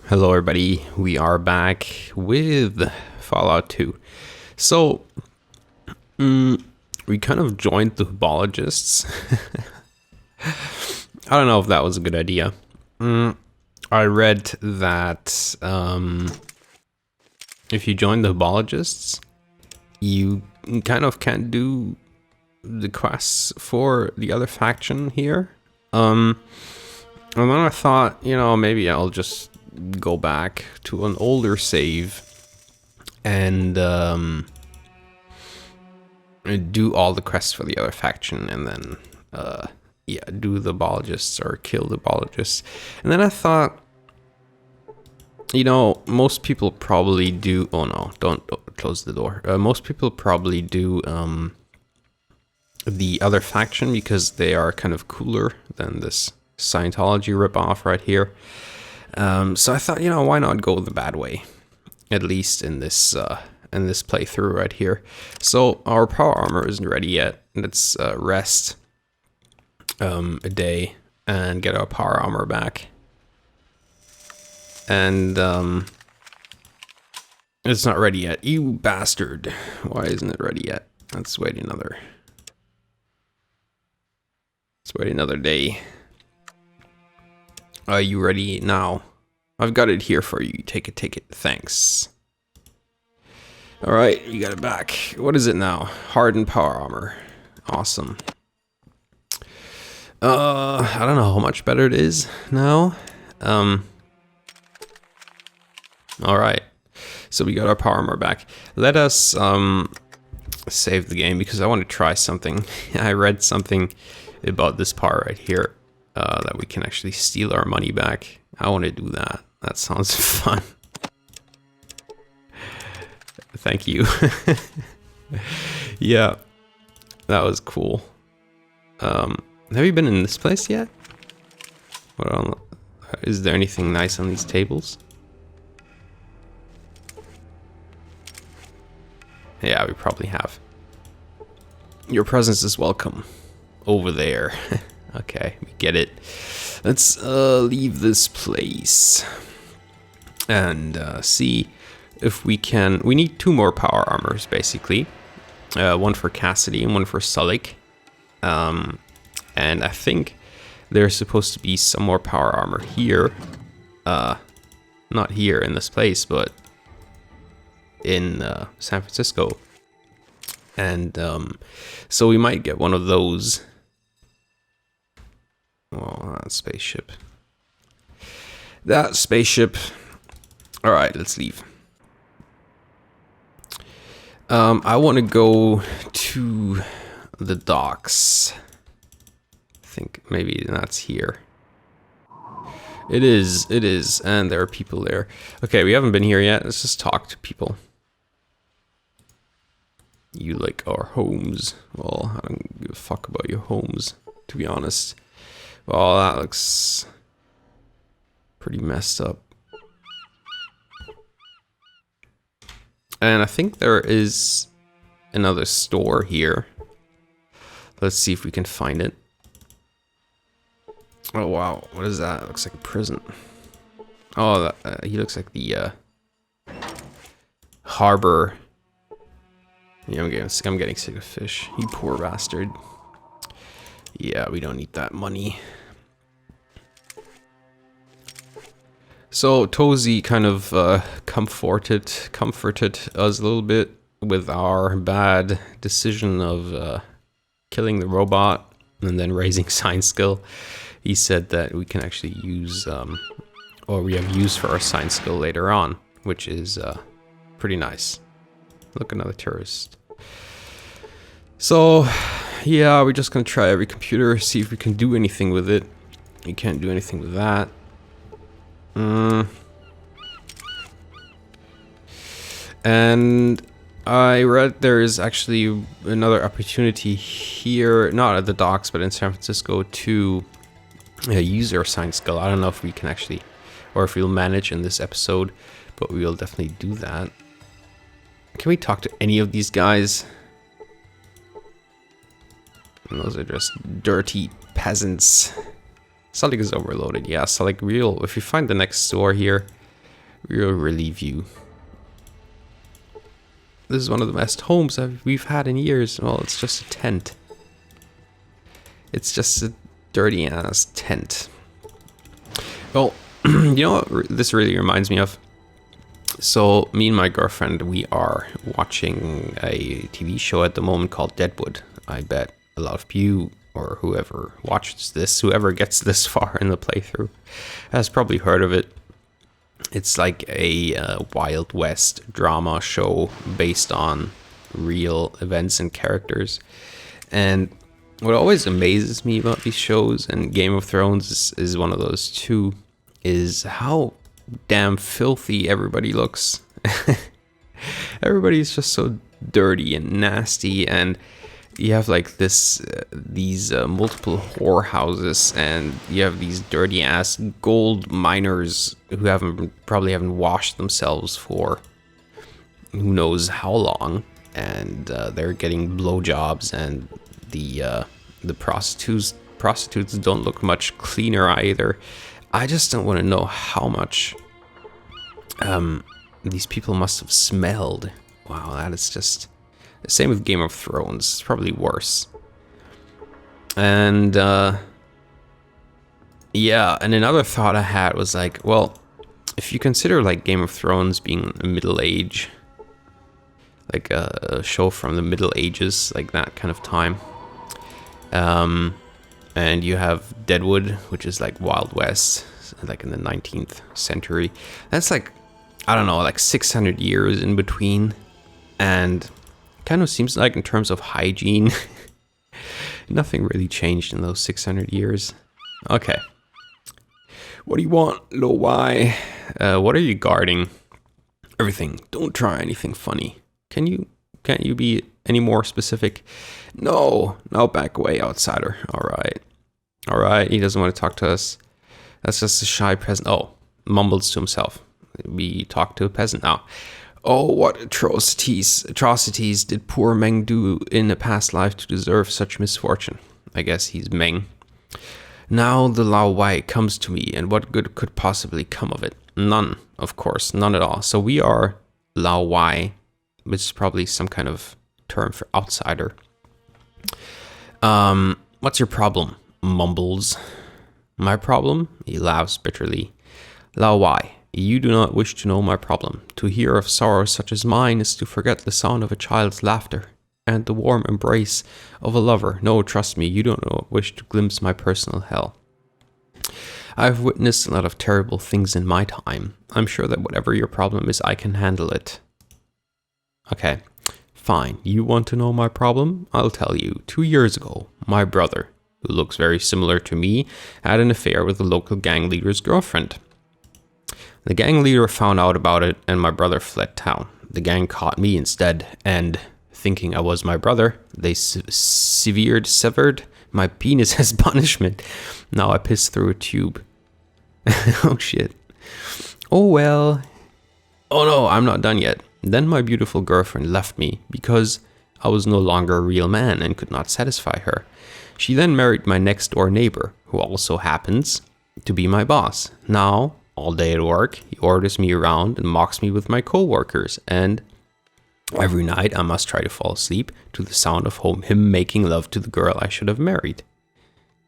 Hello everybody, we are back with Fallout 2. So, we kind of joined the Herbologists. I don't know if that was a good idea. I read that if you join the Herbologists, you kind of can't do the quests for the other faction here. And then I thought, maybe I'll just go back to an older save and do all the quests for the other faction, and then do the Herbologists or kill the Herbologists. And then I thought, most people probably do. Oh no, don't close the door. Most people probably do the other faction because they are kind of cooler than this Scientology ripoff right here. So I thought, why not go the bad way, at least in this playthrough right here. So our power armor isn't ready yet. Let's rest a day and get our power armor back. And it's not ready yet. You bastard! Why isn't it ready yet? Let's wait another day. Are you ready now? I've got it here for you. Take it. Thanks. Alright, you got it back. What is it now? Hardened power armor. Awesome. I don't know how much better it is now. Alright. So we got our power armor back. Let us save the game because I want to try something. I read something about this part right here. That we can actually steal our money back. I want to do that. That sounds fun. Thank you. Yeah, that was cool. Have you been in this place yet? Is there anything nice on these tables? Yeah, we probably have. Your presence is welcome. Over there. Okay, we get it. Let's leave this place and see if we can. We need 2 more power armors, basically. One for Cassidy and one for Sulik. And I think there's supposed to be some more power armor here. Not here in this place, but in San Francisco. And so we might get one of those. Oh, that spaceship. Alright, let's leave. I want to go to the docks. I think maybe that's here. It is, and there are people there. Okay, we haven't been here yet. Let's just talk to people. You like our homes? Well, I don't give a fuck about your homes, to be honest. Well, that looks pretty messed up. And I think there is another store here. Let's see if we can find it. Oh wow, what is that? It looks like a prison. Oh, he looks like the harbor. Yeah, I'm getting sick of fish. You poor bastard. Yeah, we don't need that money. So Tozy kind of comforted us a little bit with our bad decision of killing the robot and then raising science skill. He said that we can actually use, or we have use for our science skill later on, which is pretty nice. Look, another tourist. So yeah, we're just gonna try every computer, see if we can do anything with it. You can't do anything with that. And I read there is actually another opportunity here, not at the docks, but in San Francisco, to use our science skill. I don't know if we can actually, or if we'll manage in this episode, but we will definitely do that. Can we talk to any of these guys? And those are just dirty peasants. Sulik is overloaded. Yeah, Sulik real. If you find the next store here, We'll relieve you. This is one of the best homes we've had in years. Well, it's just a tent. It's just a dirty ass tent. Well, you know what this really reminds me of? So me and my girlfriend, we are watching a TV show at the moment called Deadwood. I bet a lot of you or whoever watches this, whoever gets this far in the playthrough, has probably heard of it. It's like a Wild West drama show based on real events and characters. And what always amazes me about these shows, and Game of Thrones is one of those too, is how damn filthy everybody looks. Everybody's just so dirty and nasty, and you have like these multiple whorehouses, and you have these dirty ass gold miners who probably haven't washed themselves for who knows how long, and they're getting blowjobs, and the prostitutes don't look much cleaner either. I just don't want to know how much these people must have smelled. Wow, that is just... Same with Game of Thrones. It's probably worse. And yeah, and another thought I had was like, well, if you consider like Game of Thrones being a Middle Age, like a show from the Middle Ages, like that kind of time, and you have Deadwood, which is like Wild West, like in the 19th century. That's like, I don't know, like 600 years in between, and kind of seems like in terms of hygiene, nothing really changed in those 600 years. Okay. What do you want, Lo Y? What are you guarding? Everything. Don't try anything funny. Can't you be any more specific? No, back away, outsider. All right. He doesn't want to talk to us. That's just a shy peasant. Oh, mumbles to himself. We talk to a peasant now. Oh, what atrocities did poor Ming do in a past life to deserve such misfortune? I guess he's Ming. Now the Lao Wai comes to me, and what good could possibly come of it? None, of course, none at all. So we are Lao Wai, which is probably some kind of term for outsider. What's your problem? Mumbles. My problem? He laughs bitterly. Lao Wai. You do not wish to know my problem. To hear of sorrow such as mine is to forget the sound of a child's laughter and the warm embrace of a lover. No, trust me, you don't wish to glimpse my personal hell. I've witnessed a lot of terrible things in my time. I'm sure that whatever your problem is, I can handle it. Okay, fine. You want to know my problem? I'll tell you. 2 years ago, my brother, who looks very similar to me, had an affair with the local gang leader's girlfriend. The gang leader found out about it, and my brother fled town. The gang caught me instead, and, thinking I was my brother, they severed my penis as punishment. Now I piss through a tube. Oh shit. Oh well. Oh no, I'm not done yet. Then my beautiful girlfriend left me, because I was no longer a real man and could not satisfy her. She then married my next door neighbor, who also happens to be my boss. Now, all day at work, he orders me around and mocks me with my co-workers, and every night I must try to fall asleep to the sound of him making love to the girl I should have married.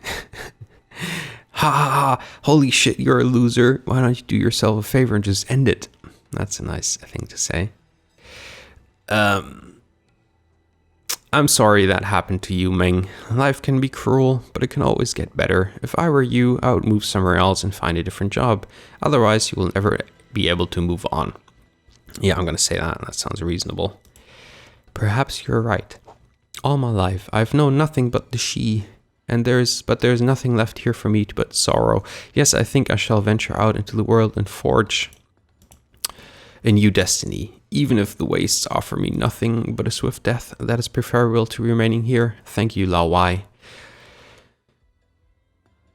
Ha ha ha, holy shit, you're a loser. Why don't you do yourself a favor and just end it? That's a nice thing to say. I'm sorry that happened to you, Ming. Life can be cruel, but it can always get better. If I were you, I would move somewhere else and find a different job. Otherwise, you will never be able to move on. Yeah, I'm gonna say that. That sounds reasonable. Perhaps you're right. All my life, I've known nothing but the she, and there's nothing left here for me but sorrow. Yes, I think I shall venture out into the world and forge a new destiny. Even if the wastes offer me nothing but a swift death, that is preferable to remaining here. Thank you, Lao Wai.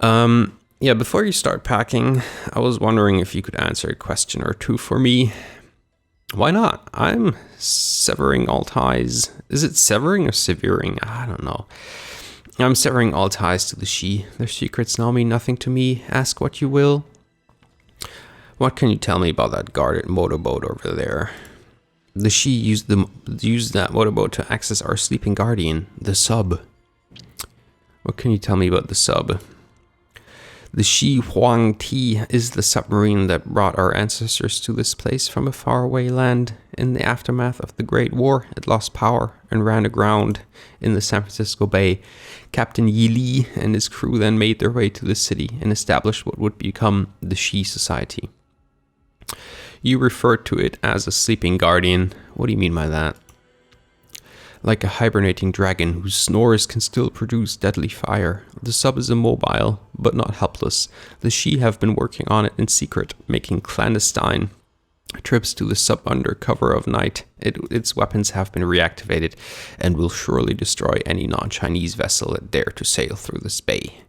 Yeah, before you start packing, I was wondering if you could answer a question or two for me. Why not? I'm severing all ties. Is it severing or severing? I don't know. I'm severing all ties to the she. Their secrets now mean nothing to me. Ask what you will. What can you tell me about that guarded motorboat over there? The she used that motorboat to access our sleeping guardian, the sub. What can you tell me about the sub? The Shi Huang Ti is the submarine that brought our ancestors to this place from a faraway land. In the aftermath of the Great War, it lost power and ran aground in the San Francisco Bay. Captain Yi Li and his crew then made their way to the city and established what would become the Shi Society. You referred to it as a sleeping guardian. What do you mean by that? Like a hibernating dragon whose snores can still produce deadly fire. The sub is immobile, but not helpless. The Shi have been working on it in secret, making clandestine trips to the sub under cover of night. Its weapons have been reactivated and will surely destroy any non-Chinese vessel that dare to sail through this bay.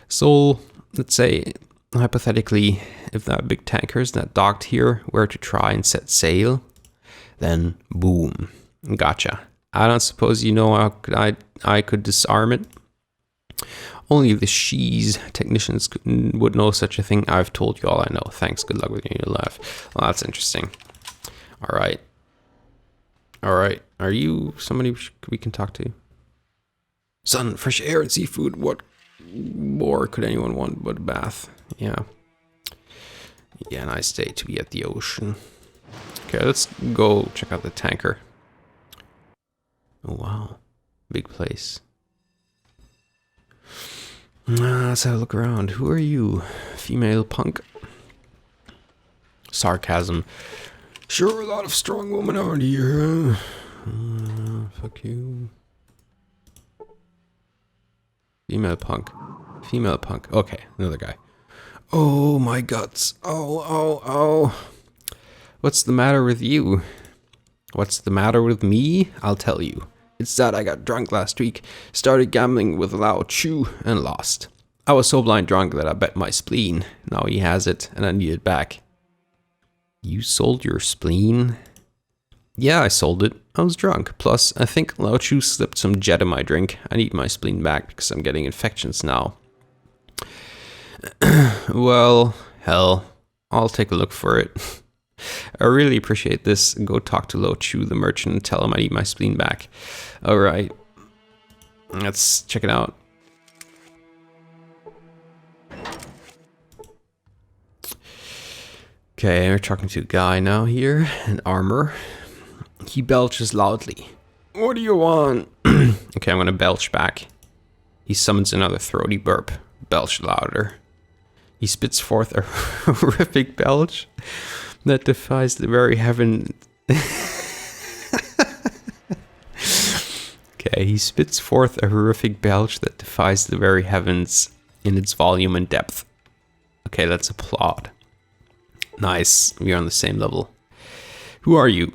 So, let's say, hypothetically, if that big tankers that docked here were to try and set sail, then boom, gotcha. I don't suppose you know how I could disarm it? Only the Shi's technicians would know such a thing. I've told you all I know. Thanks. Good luck with your new life. Well, that's interesting. All right. All right. Are you somebody we can talk to? Sun, fresh air and seafood. What more could anyone want but a bath? Yeah. Yeah, nice day to be at the ocean. Okay, let's go check out the tanker. Oh, wow. Big place. Let's have a look around. Who are you? Female punk? Sarcasm. Sure, a lot of strong women around here. Fuck you. Female punk. Female punk. Okay, another guy. Oh, my guts. Oh, oh, oh. What's the matter with you? What's the matter with me? I'll tell you. It's that I got drunk last week, started gambling with Lao Chu, and lost. I was so blind drunk that I bet my spleen. Now he has it, and I need it back. You sold your spleen? Yeah, I sold it. I was drunk. Plus, I think Lao Chu slipped some jet in my drink. I need my spleen back because I'm getting infections now. Well, hell, I'll take a look for it. I really appreciate this. Go talk to Lo Chu, the merchant, and tell him I need my spleen back. Alright. Let's check it out. Okay, we're talking to a guy now here in armor. He belches loudly. What do you want? Okay, I'm gonna belch back. He summons another throaty burp. Belch louder. He spits forth a horrific belch that defies the very heaven. Okay, he spits forth a horrific belch that defies the very heavens in its volume and depth. Okay, let's applaud. Nice, we are on the same level. Who are you?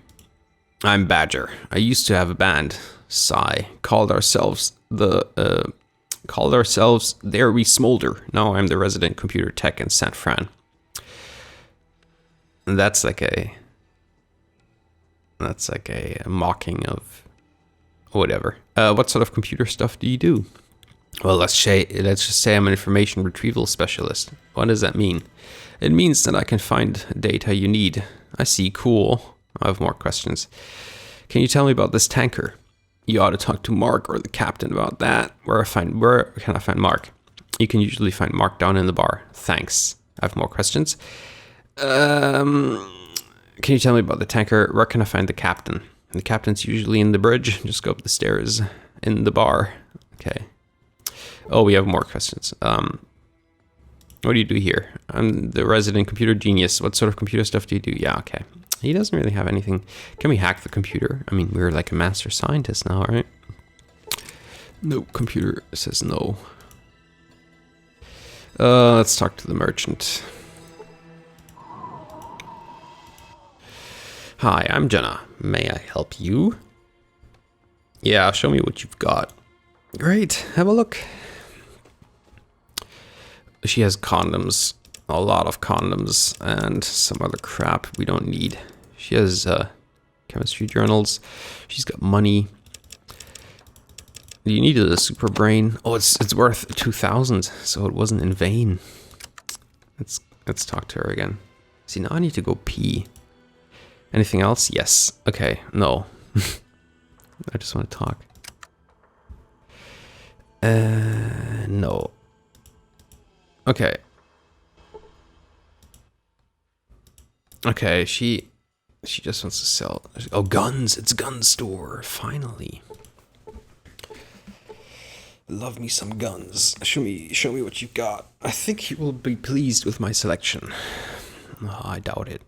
I'm Badger. I used to have a band. Sigh. Called ourselves There We Smolder. Now I'm the resident computer tech in San Fran. That's like a mocking of whatever. What sort of computer stuff do you do? Well, let's just say I'm an information retrieval specialist. What does that mean? It means that I can find data you need. I see, cool. I have more questions. Can you tell me about this tanker? You ought to talk to Mark or the captain about that. Where can I find Mark? You can usually find Mark down in the bar. Thanks. I have more questions. Can you tell me about the tanker? Where can I find the captain? The captain's usually in the bridge. Just go up the stairs in the bar. Okay. Oh, we have more questions. What do you do here? I'm the resident computer genius. What sort of computer stuff do you do? Yeah, okay. He doesn't really have anything. Can we hack the computer? I mean, we're like a master scientist now, right? No, computer says no. Let's talk to the merchant. Hi, I'm Jenna. May I help you? Yeah, show me what you've got. Great, have a look. She has condoms, a lot of condoms, and some other crap we don't need. She has chemistry journals. She's got money. You needed a super brain. Oh, it's worth 2,000, so it wasn't in vain. Let's talk to her again. See, now I need to go pee. Anything else? Yes. Okay, no. I just want to talk. No. Okay. Okay, she just wants to sell. Oh, guns! It's a gun store. Finally. Love me some guns. Show me what you've got. I think you will be pleased with my selection. Oh, I doubt it.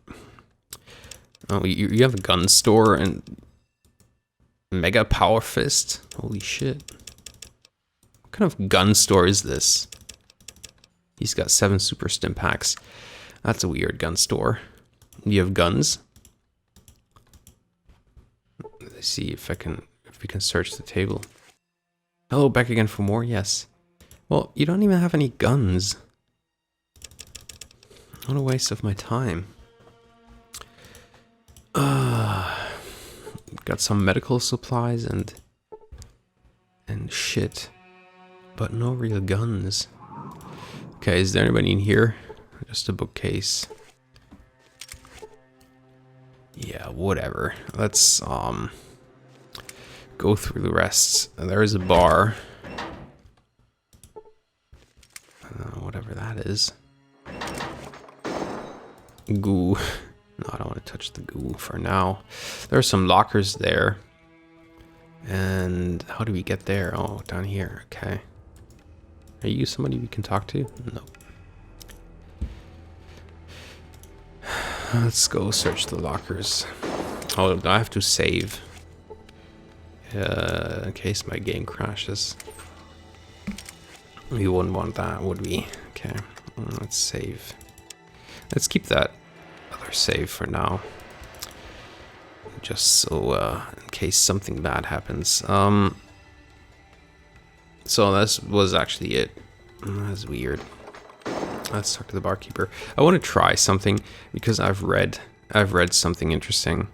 Oh, you have a gun store and Mega Power Fist? Holy shit. What kind of gun store is this? He's got 7 super stim packs. That's a weird gun store. You have guns? Let's see if we can search the table. Hello, back again for more? Yes. Well, you don't even have any guns. What a waste of my time. Got some medical supplies and shit, but no real guns. Okay, is there anybody in here? Just a bookcase. Yeah, whatever. Let's go through the rest. There is a bar. Whatever that is. Goo. No, I don't want to touch the goo for now. There are some lockers there. And how do we get there? Oh, down here. Okay. Are you somebody we can talk to? No. Let's go search the lockers. Oh, I have to save. In case my game crashes. We wouldn't want that, would we? Okay. Let's save. Let's keep that other save for now. Just so, in case something bad happens. So this was actually it. That's weird. Let's talk to the barkeeper. I want to try something because I've read something interesting.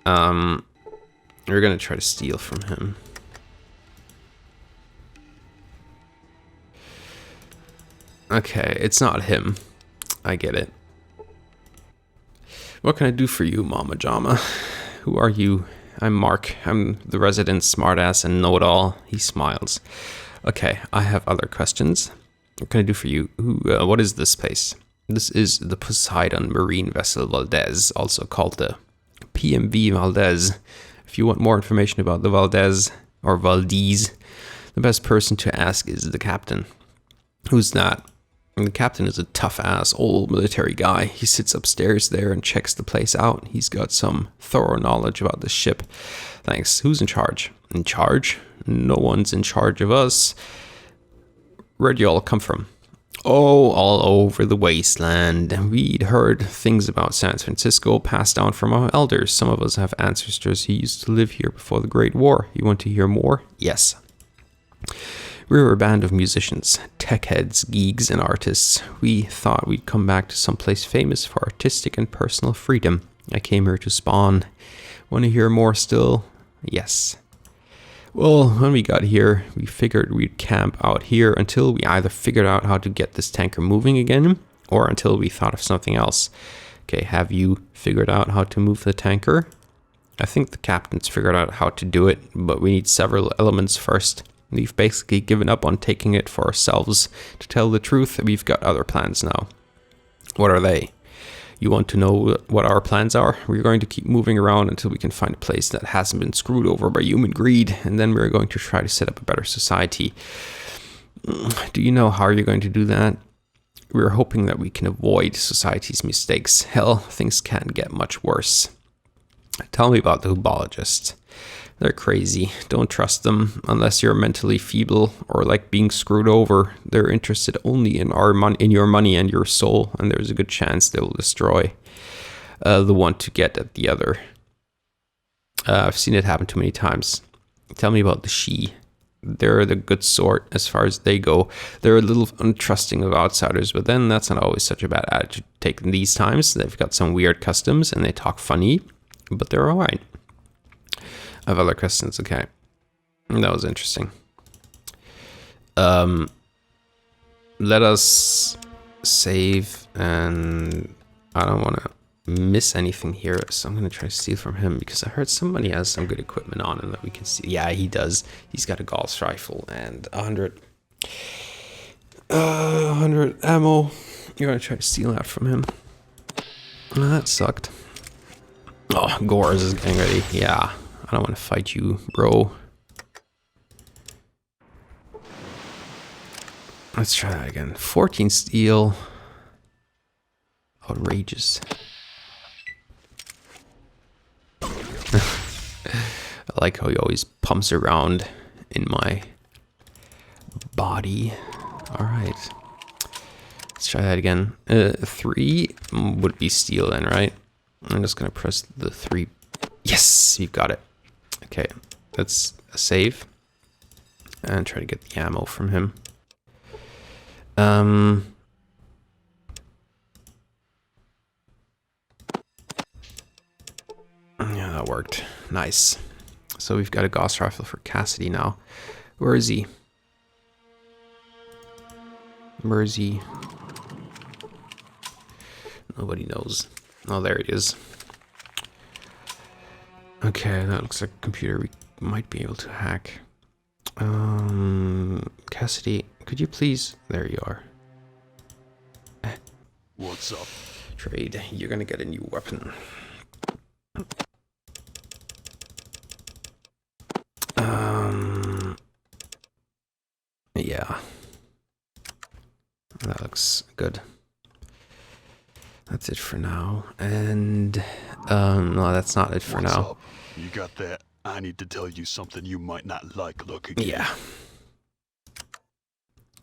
We're gonna try to steal from him. Okay, it's not him. I get it. What can I do for you, Mama Jama? Who are you? I'm Mark. I'm the resident smartass and know-it-all. He smiles. Okay, I have other questions. What can I do for you? What is this place? This is the Poseidon Marine Vessel Valdez, also called the PMV Valdez. If you want more information about the Valdez, or Valdez, the best person to ask is the captain. Who's that? And the captain is a tough-ass old military guy. He sits upstairs there and checks the place out. He's got some thorough knowledge about the ship. Thanks. Who's in charge? In charge? No one's in charge of us. Where'd you all come from? Oh, all over the wasteland. We'd heard things about San Francisco passed down from our elders. Some of us have ancestors who used to live here before the Great War. You want to hear more? Yes. We were a band of musicians, tech heads, geeks, and artists. We thought we'd come back to someplace famous for artistic and personal freedom. I came here to spawn. Want to hear more still? Yes. Well, when we got here, we figured we'd camp out here until we either figured out how to get this tanker moving again, or until we thought of something else. Okay, have you figured out how to move the tanker? I think the captain's figured out how to do it, but we need several elements first. We've basically given up on taking it for ourselves. To tell the truth, we've got other plans now. What are they? You want to know what our plans are? We're going to keep moving around until we can find a place that hasn't been screwed over by human greed, and then we're going to try to set up a better society. Do you know how you're going to do that? We're hoping that we can avoid society's mistakes. Hell, things can't get much worse. Tell me about the hubologists. They're crazy. Don't trust them unless you're mentally feeble or like being screwed over. They're interested only in your money and your soul, and there's a good chance they will destroy the one to get at the other. I've seen it happen too many times. Tell me about the She. They're the good sort as far as they go. They're a little untrusting of outsiders, but then that's not always such a bad attitude to take in these times. They've got some weird customs and they talk funny, but they're alright. I have other questions. Okay. That was interesting. Let us save, and I don't want to miss anything here, so I'm going to try to steal from him because I heard somebody has some good equipment on him that we can see. Yeah, he does. He's got a Gauss rifle and 100 ammo. You're going to try to steal that from him. Oh, that sucked. Oh, Gores is getting ready. Yeah, I don't want to fight you, bro. Let's try that again. 14 steel. Outrageous. I like how he always pumps around in my body. Alright. Let's try that again. 3 would be steel then, right? I'm just gonna press the 3. Yes, you got it. Okay, let's save. And try to get the ammo from him. Yeah, that worked. Nice. So we've got a Gauss rifle for Cassidy now. Where is he? Where is he? Nobody knows. Oh, there he is. Okay, that looks like a computer we might be able to hack. Cassidy, could you please? There you are. What's up? Trade. You're gonna get a new weapon. Yeah. That looks good. That's it for now. And no, that's not it for now. Up? You got that? I need to tell you something you might not like looking at. Yeah.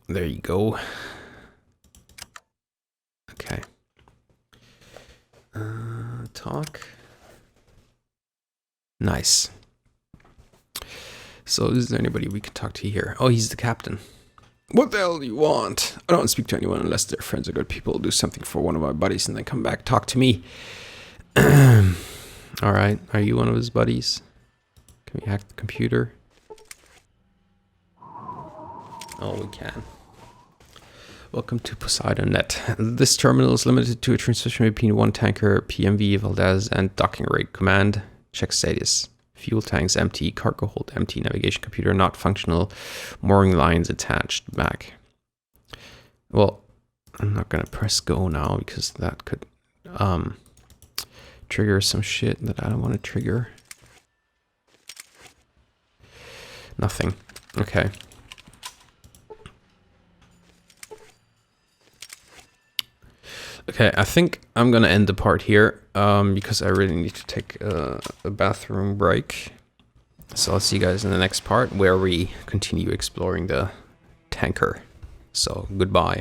There you go. Okay. Talk. Nice. So is there anybody we can talk to here? Oh, he's the captain. What the hell do you want? I don't speak to anyone unless they're friends or good people. Do something for one of my buddies and then come back, talk to me. Alright, are you one of his buddies? Can we hack the computer? Oh, we can. Welcome to Poseidon.net. This terminal is limited to a transmission between one tanker, PMV, Valdez, and docking rig. Command, check status. Fuel tanks empty, cargo hold empty, navigation computer not functional, mooring lines attached, back. Well, I'm not gonna press go now because that could trigger some shit that I don't want to trigger. Nothing. Okay. Okay, I think I'm gonna end the part here because I really need to take a bathroom break. So I'll see you guys in the next part where we continue exploring the tanker. So goodbye.